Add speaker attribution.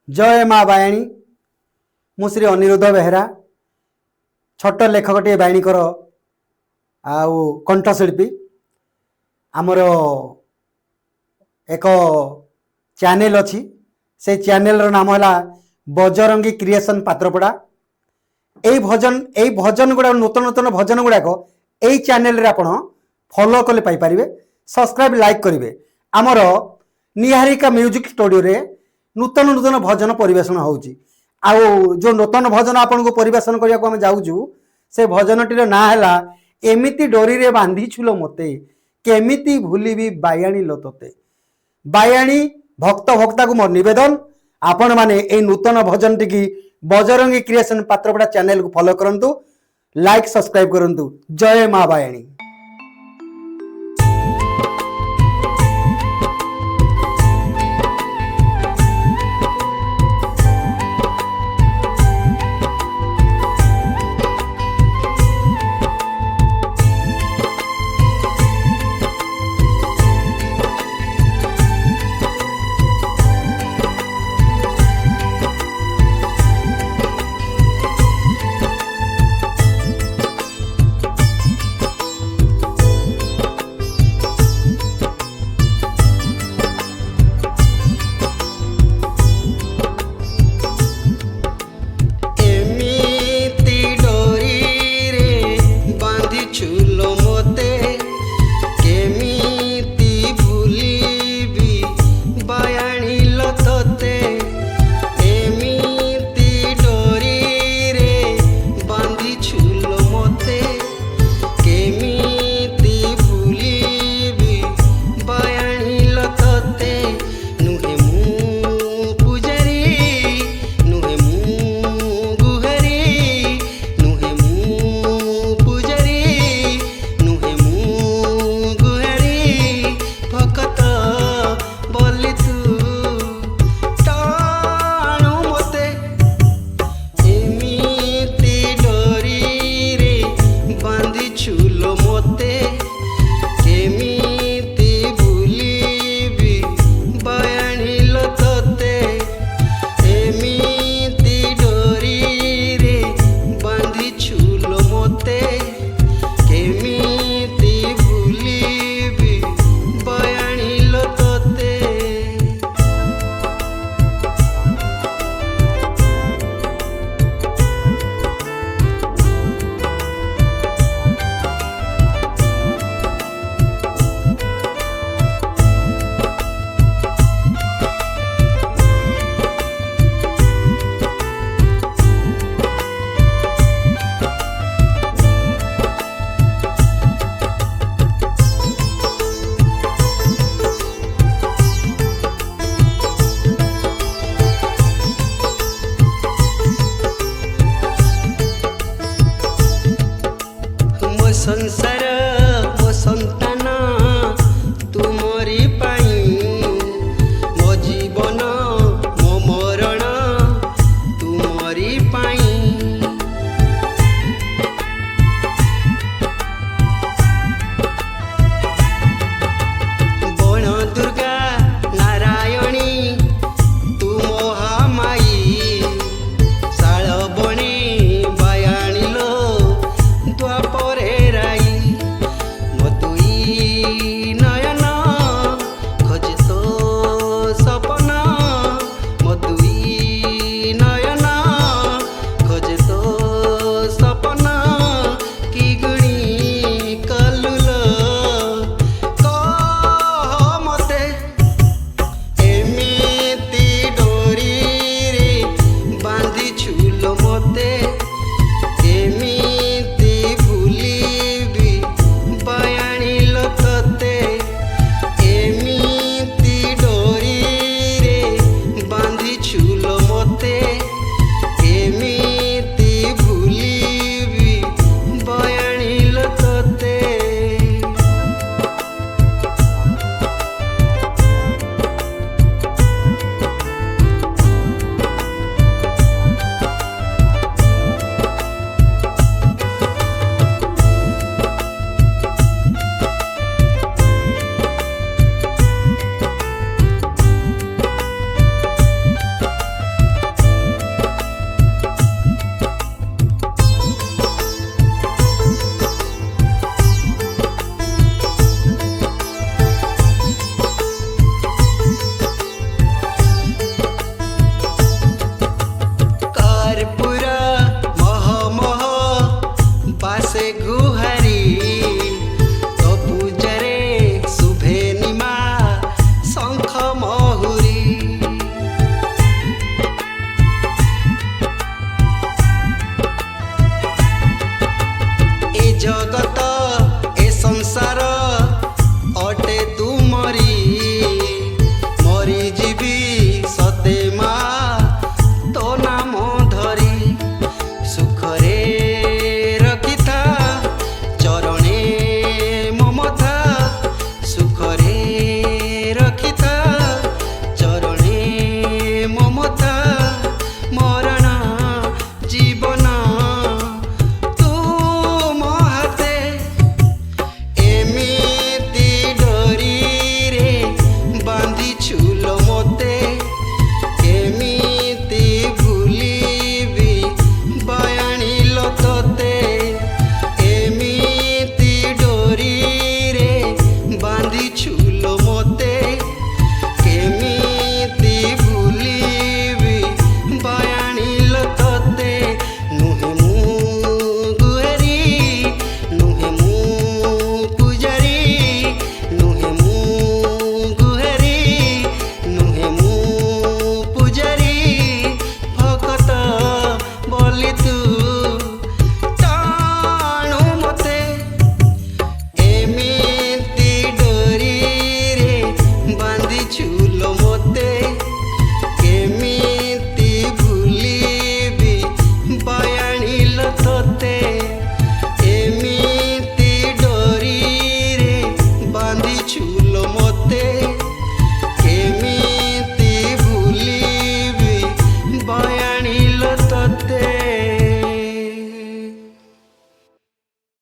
Speaker 1: जय माँ बायाणी मु श्री अनिरुद्ध बेहरा छोट लेखकटे बायणीकर आउ कंठशिल्पी आमर एक चैनल अच्छी से चैनल नाम है बजरंगी क्रिएशन पात्रपड़ा। यही भजन गुड़ा नूतन नूतन भजन गुड़ाक यही चैनल रे आपण फॉलो कले पाई परिबे, सब्सक्राइब लाइक करिवे। आमर निहारिका म्यूजिक स्टूडियो रे नूतन नूतन भजन परिवेशन होउची। आउ जो नूतन भजन आपन को परिवेशन करिया को हम जाउजु से भजनटीर ना हैला एमिति डोरी रे बांधी छुलो मते केमिति भूलिबी बायाणी लो तोते। बायाणी भक्त भक्ता को मोर निवेदन आपण माने ए नूतन भजन टिकी बजरंगी क्रिएशन पात्रपड़ा चैनल को फॉलो करंतु, लाइक सब्सक्राइब करंतु। जय माँ बायाणी।
Speaker 2: संसार